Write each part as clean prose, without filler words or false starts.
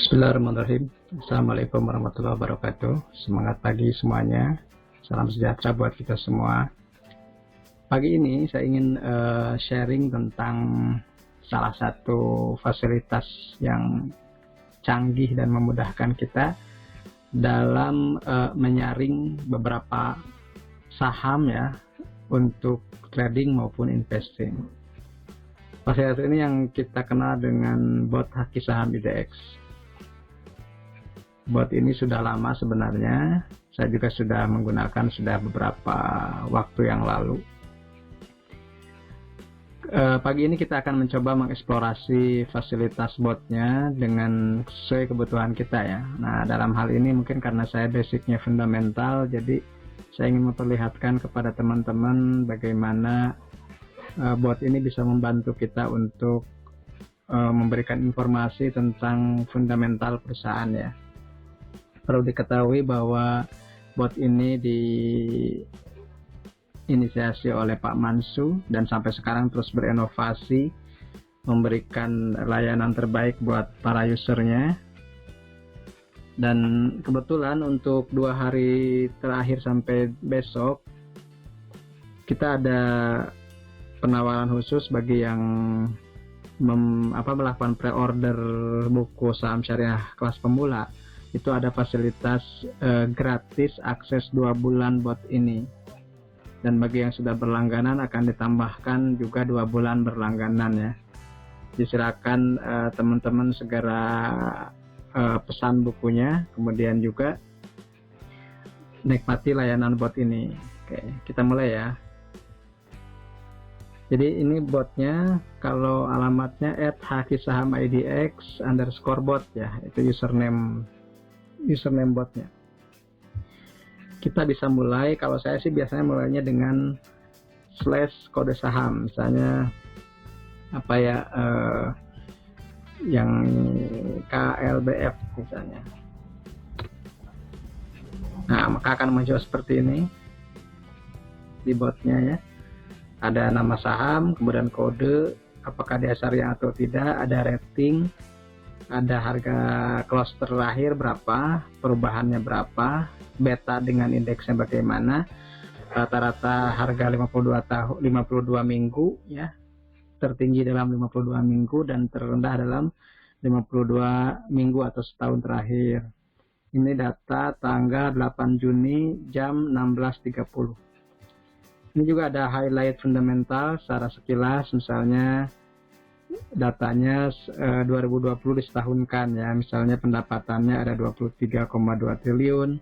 Bismillahirrahmanirrahim. Assalamualaikum warahmatullahi wabarakatuh. Semangat pagi semuanya. Salam sejahtera buat kita semua. Pagi ini saya ingin sharing tentang salah satu fasilitas yang canggih dan memudahkan kita dalam menyaring beberapa saham ya untuk trading maupun investing. Fasilitas ini yang kita kenal dengan bot haki saham IDX. Bot ini sudah lama sebenarnya, saya juga sudah menggunakan sudah beberapa waktu yang lalu. Pagi ini kita akan mencoba mengeksplorasi fasilitas botnya dengan sesuai kebutuhan kita ya. Nah, dalam hal ini mungkin karena saya basicnya fundamental, jadi saya ingin memperlihatkan kepada teman-teman bagaimana bot ini bisa membantu kita untuk memberikan informasi tentang fundamental perusahaan ya. Perlu diketahui bahwa bot ini diinisiasi oleh Pak Mansu dan sampai sekarang terus berinovasi, memberikan layanan terbaik buat para usernya. Dan kebetulan untuk 2 hari terakhir sampai besok kita ada penawaran khusus bagi yang melakukan pre-order buku saham syariah kelas pemula. Itu ada fasilitas gratis akses 2 bulan bot ini, dan bagi yang sudah berlangganan akan ditambahkan juga 2 bulan berlangganan ya. Disilakan teman-teman segera pesan bukunya, kemudian juga nikmati layanan bot ini. Oke, kita mulai ya. Jadi ini botnya, kalau alamatnya @hakisahamidx_bot ya, itu username botnya. Kita bisa mulai, kalau saya sih biasanya mulainya dengan / kode saham, misalnya apa ya, yang KLBF misalnya. Nah, maka akan muncul seperti ini di botnya ya. Ada nama saham, kemudian kode, apakah dia syariah atau tidak, ada rating, ada harga close terakhir berapa, perubahannya berapa, beta dengan indeksnya bagaimana, rata-rata harga 52 minggu ya, tertinggi dalam 52 minggu dan terendah dalam 52 minggu atau setahun terakhir. Ini data tanggal 8 Juni jam 16.30. Ini juga ada highlight fundamental secara sekilas, misalnya datanya 2020 disetahunkan ya, misalnya pendapatannya ada 23,2 triliun,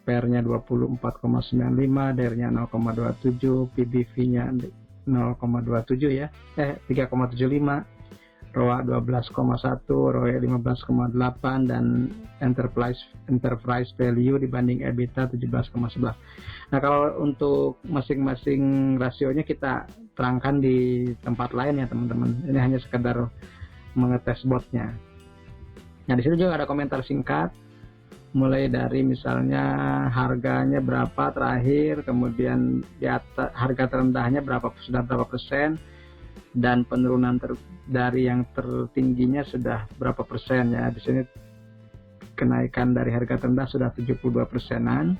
PER-nya 24,95, DER-nya 0,27, PBV-nya 0,27 ya, 3,75, ROA 12,1, ROE 15,8, dan enterprise value dibanding EBITDA 17,11. Nah, kalau untuk masing-masing rasionya kita terangkan di tempat lain ya teman-teman. Ini hanya sekedar mengetes botnya. Nah, di sini juga ada komentar singkat, mulai dari misalnya harganya berapa terakhir, kemudian di atas harga terendahnya sudah berapa persen, dan penurunan dari yang tertingginya sudah berapa persen ya. Di sini kenaikan dari harga terendah sudah 72%-an,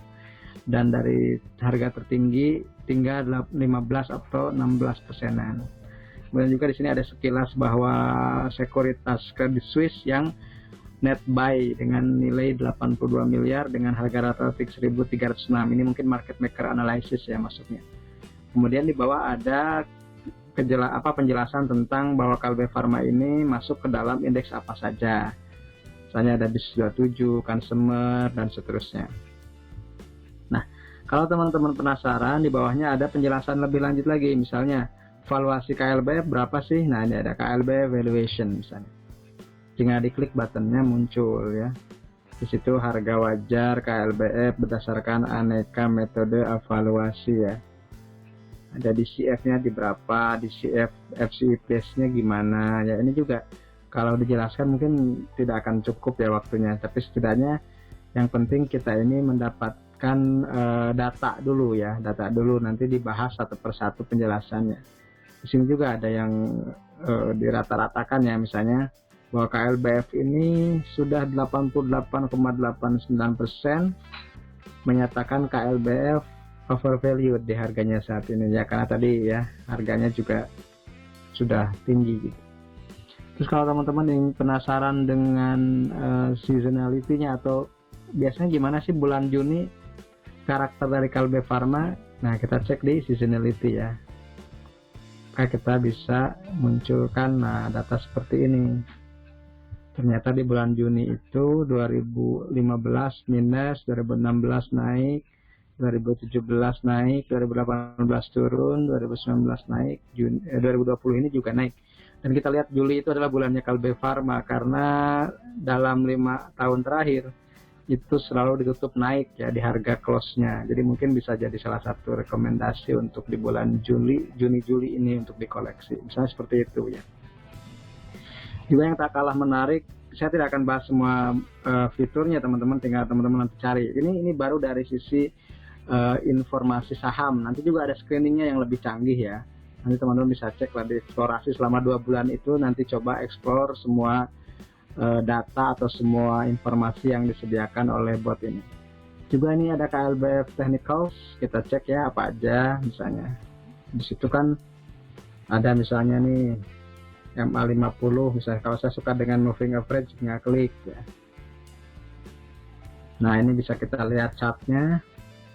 dan dari harga tertinggi tinggal 15 atau 16%-an. Kemudian juga di sini ada sekilas bahwa sekuritas Credit Suisse yang net buy dengan nilai 82 miliar dengan harga rata 1.306. Ini mungkin market maker analysis ya maksudnya. Kemudian di bawah ada penjelasan tentang bahwa Kalbe Pharma ini masuk ke dalam indeks apa saja. Misalnya ada BIS 27, Consumer, dan seterusnya. Nah, kalau teman-teman penasaran, di bawahnya ada penjelasan lebih lanjut lagi. Misalnya, valuasi KLBF berapa sih? Nah, ini ada KLBF valuation misalnya. Tinggal diklik buttonnya muncul ya. Di situ harga wajar KLBF berdasarkan aneka metode evaluasi ya. Ada DCF-nya di berapa, DCF FCPS-nya gimana ya. Ini juga kalau dijelaskan mungkin tidak akan cukup ya waktunya, tapi setidaknya yang penting kita ini mendapatkan data dulu ya, nanti dibahas satu persatu penjelasannya. Di sini juga ada yang dirata-ratakan ya, misalnya bahwa KLBF ini sudah 88,89% menyatakan KLBF overvalued di harganya saat ini ya, karena tadi ya harganya juga sudah tinggi gitu. Terus kalau teman-teman yang penasaran dengan seasonality-nya atau biasanya gimana sih bulan Juni karakter dari Kalbe Pharma, nah kita cek di seasonality ya. Maka kita bisa munculkan data seperti ini. Ternyata di bulan Juni itu 2015 minus, 2016 naik, 2017 naik, 2018 turun, 2019 naik, 2020 ini juga naik. Dan kita lihat Juli itu adalah bulannya Kalbe Pharma, karena dalam 5 tahun terakhir itu selalu ditutup naik ya di harga close-nya. Jadi mungkin bisa jadi salah satu rekomendasi untuk di bulan Juni-Juli ini untuk dikoleksi. Misalnya seperti itu ya. Juga yang tak kalah menarik, saya tidak akan bahas semua fiturnya teman-teman, tinggal teman-teman nanti cari. Ini baru dari sisi informasi saham. Nanti juga ada screeningnya yang lebih canggih ya. Nanti teman-teman bisa cek lah di eksplorasi selama 2 bulan itu, nanti coba explore semua data atau semua informasi yang disediakan oleh bot ini. Juga ini ada KLBF Technicals, kita cek ya apa aja. Misalnya di situ kan ada misalnya nih MA50, misalnya kalau saya suka dengan moving average tinggal klik ya. Nah ini bisa kita lihat chartnya.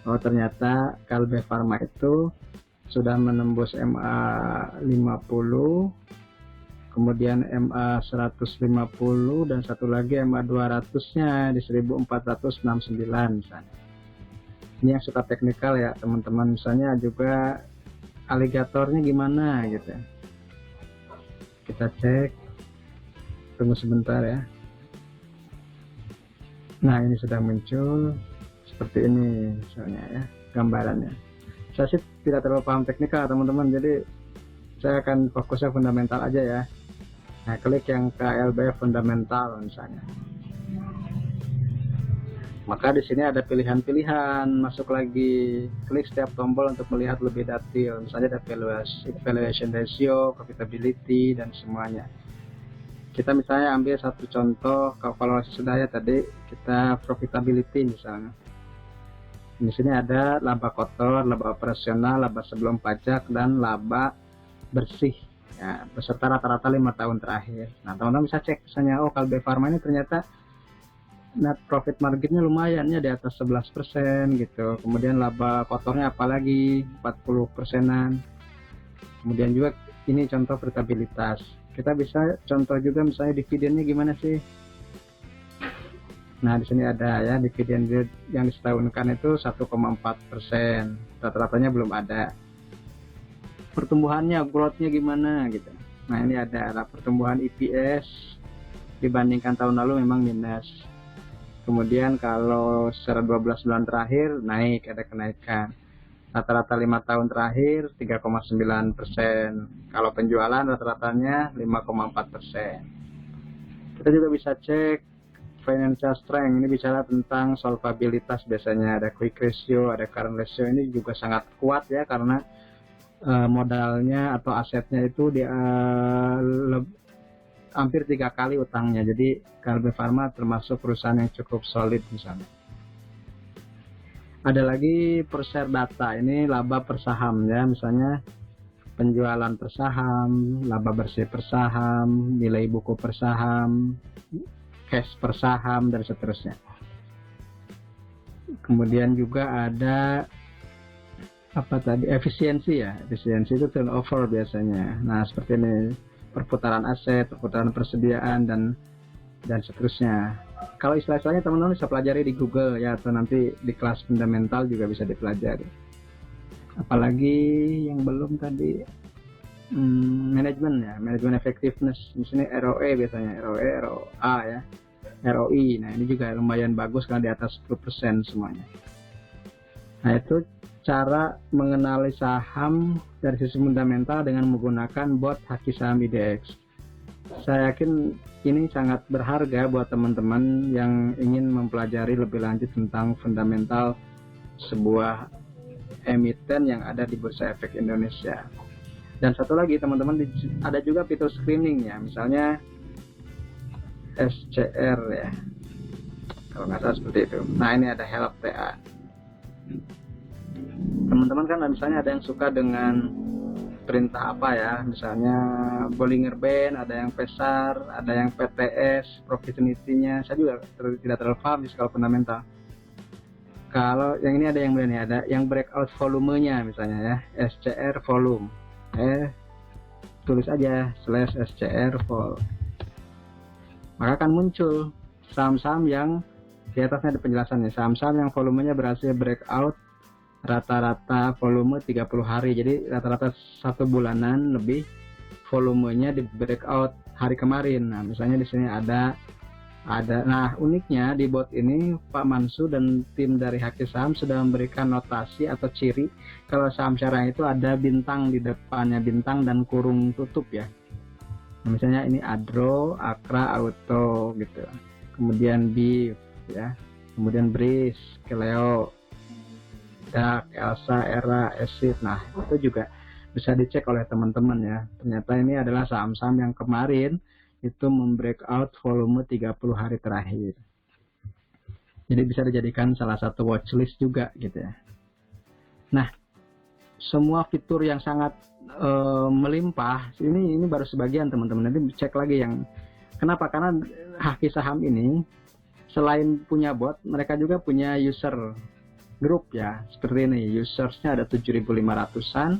Oh ternyata Kalbe Pharma itu sudah menembus MA50, kemudian MA150, dan satu lagi MA200 nya di 1469 misalnya. Ini yang suka teknikal ya teman-teman. Misalnya juga aligatornya gimana gitu. Kita cek, tunggu sebentar ya. Nah ini sudah muncul seperti ini misalnya ya gambarannya. Saya sih tidak terlalu paham teknikal teman-teman, jadi saya akan fokusnya fundamental aja ya. Nah klik yang KLBF fundamental misalnya. Maka di sini ada pilihan-pilihan, masuk lagi, klik setiap tombol untuk melihat lebih detail. Misalnya ada valuation ratio, profitability, dan semuanya. Kita misalnya ambil satu contoh, kalau sudah ya tadi kita profitability misalnya. Di sini ada laba kotor, laba operasional, laba sebelum pajak, dan laba bersih ya, beserta rata-rata 5 tahun terakhir. Nah teman-teman bisa cek misalnya, oh Kalbe Pharma ini ternyata net profit marginnya lumayan ya, di atas 11% gitu. Kemudian laba kotornya apalagi 40%-an. Kemudian juga ini contoh profitabilitas. Kita bisa contoh juga misalnya dividennya gimana sih. Nah di sini ada ya dividen yang disetahunkan itu 1,4%. Rata-ratanya belum ada. Pertumbuhannya, growth-nya gimana gitu. Nah ini ada pertumbuhan EPS dibandingkan tahun lalu memang minus. Kemudian kalau secara 12 bulan terakhir naik, ada kenaikan. Rata-rata 5 tahun terakhir 3,9%. Kalau penjualan rata-ratanya 5,4%. Kita juga bisa cek financial strength, ini bicara tentang solvabilitas, biasanya ada quick ratio, ada current ratio. Ini juga sangat kuat ya, karena modalnya atau asetnya itu hampir 3 kali utangnya. Jadi Kalbe Pharma termasuk perusahaan yang cukup solid misalnya. Ada lagi per share data, ini laba per saham ya, misalnya penjualan per saham, laba bersih per saham, nilai buku per saham, cash per saham, dan seterusnya. Kemudian juga ada apa tadi, efisiensi ya, efisiensi itu turnover biasanya. Nah seperti ini, perputaran aset, perputaran persediaan, dan seterusnya. Kalau istilah-istilahnya teman-teman bisa pelajari di Google ya, atau nanti di kelas fundamental juga bisa dipelajari. Apalagi yang belum tadi, manajemen ya, manajemen effectiveness. Di sini ROE biasanya, ROE, ROA ya, ROI. Nah ini juga lumayan bagus karena di atas 10% semuanya. Nah itu cara mengenali saham dari sisi fundamental dengan menggunakan bot Haki Saham IDX. Saya yakin ini sangat berharga buat teman-teman yang ingin mempelajari lebih lanjut tentang fundamental sebuah emiten yang ada di Bursa Efek Indonesia. Dan satu lagi teman-teman, ada juga fitur screening ya, misalnya SCR ya, kalau nggak salah seperti itu. Nah ini ada help TA. Teman-teman kan misalnya ada yang suka dengan perintah apa ya, misalnya Bollinger Band, ada yang Pesar, ada yang PTS, proficiency-nya saya juga tidak terlalu paham di skala fundamental. Kalau yang ini ada yang berani, ada yang breakout volumenya misalnya ya, SCR volume, tulis aja /SCR vol, maka akan muncul saham-saham yang di atasnya ada penjelasannya, saham-saham yang volumenya berhasil breakout rata-rata volume 30 hari, jadi rata-rata 1 bulanan lebih volumenya di breakout hari kemarin. Nah misalnya di sini ada. Nah uniknya di bot ini Pak Mansu dan tim dari Haki Saham sudah memberikan notasi atau ciri kalau saham syariah itu ada bintang di depannya, bintang dan kurung tutup ya. Nah, misalnya ini Adro, Akra, Auto gitu, kemudian Beef ya, kemudian Breeze, Keleo, Dak, Elsa, Era, Esit. Nah itu juga bisa dicek oleh teman-teman ya, ternyata ini adalah saham-saham yang kemarin itu membreakout volume 30 hari terakhir. Jadi bisa dijadikan salah satu watchlist juga gitu ya. Nah, semua fitur yang sangat melimpah, ini baru sebagian teman-teman. Nanti cek lagi yang kenapa? Karena Haki Saham ini selain punya bot, mereka juga punya user group ya. Seperti ini, usersnya ada 7.500-an.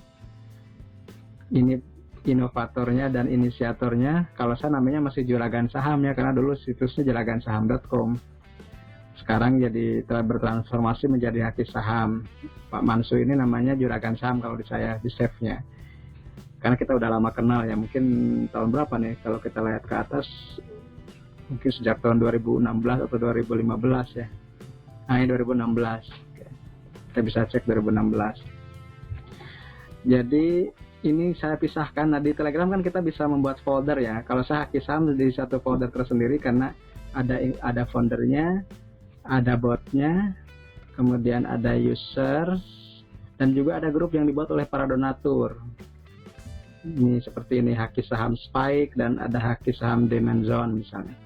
Ini inovatornya dan inisiatornya, kalau saya namanya masih Juragan Saham ya, karena dulu situsnya juragansaham.com, sekarang jadi telah bertransformasi menjadi Haki Saham. Pak Mansu ini namanya Juragan Saham kalau di saya, di save nya, karena kita udah lama kenal ya, mungkin tahun berapa nih kalau kita lihat ke atas, mungkin sejak tahun 2016 atau 2015 ya. Nah ini 2016. Oke. Kita bisa cek 2016. Jadi ini saya pisahkan. Nah di Telegram kan kita bisa membuat folder ya. Kalau saya Haki Saham di satu folder tersendiri karena ada foundernya, ada botnya, kemudian ada users, dan juga ada grup yang dibuat oleh para donatur. Ini seperti ini Haki Saham Spike dan ada Haki Saham Demand Zone misalnya.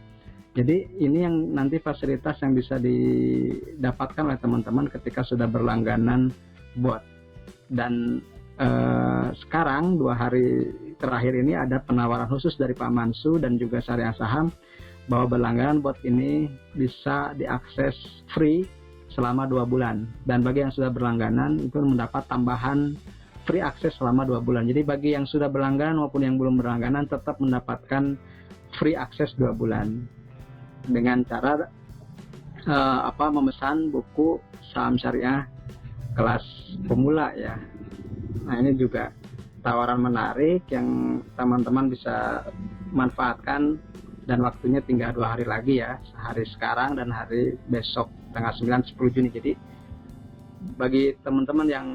Jadi ini yang nanti fasilitas yang bisa didapatkan oleh teman-teman ketika sudah berlangganan bot. Dan sekarang 2 hari terakhir ini ada penawaran khusus dari Pak Mansu dan juga Syariah Saham bahwa berlangganan bot ini bisa diakses free selama 2 bulan, dan bagi yang sudah berlangganan itu mendapat tambahan free akses selama 2 bulan. Jadi bagi yang sudah berlangganan maupun yang belum berlangganan tetap mendapatkan free akses 2 bulan dengan cara memesan buku saham syariah kelas pemula ya. Nah ini juga tawaran menarik yang teman-teman bisa manfaatkan, dan waktunya tinggal 2 hari lagi ya, hari sekarang dan hari besok tanggal 9-10 Juni. Jadi bagi teman-teman yang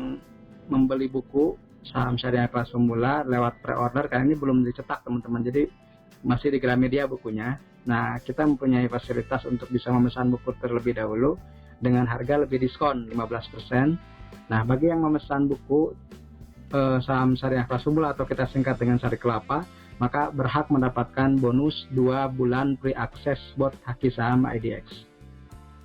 membeli buku saham syariah kelas pemula lewat pre-order, karena ini belum dicetak teman-teman, jadi masih di Gramedia bukunya. Nah kita mempunyai fasilitas untuk bisa memesan buku terlebih dahulu dengan harga lebih diskon 15%. Nah bagi yang memesan buku saham syariah kelas pemula atau kita singkat dengan Sari Kelapa, maka berhak mendapatkan bonus 2 bulan free access bot Haki Saham IDX.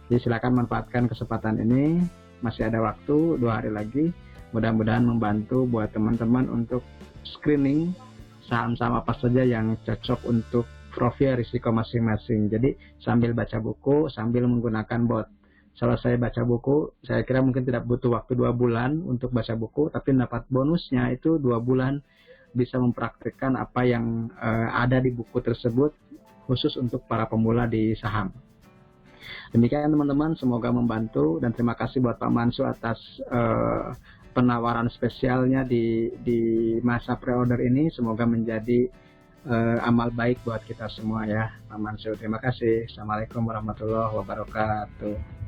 Jadi silakan manfaatkan kesempatan ini, masih ada waktu 2 hari lagi. Mudah-mudahan membantu buat teman-teman untuk screening saham-saham apa saja yang cocok untuk profil risiko masing-masing. Jadi sambil baca buku, sambil menggunakan bot. Selesai baca buku, saya kira mungkin tidak butuh waktu 2 bulan untuk baca buku, tapi dapat bonusnya itu 2 bulan bisa mempraktikkan apa yang ada di buku tersebut khusus untuk para pemula di saham. Demikian teman-teman, semoga membantu, dan terima kasih buat Pak Mansu atas penawaran spesialnya di masa pre-order ini. Semoga menjadi amal baik buat kita semua ya Pak Mansu. Terima kasih. Assalamualaikum warahmatullahi wabarakatuh.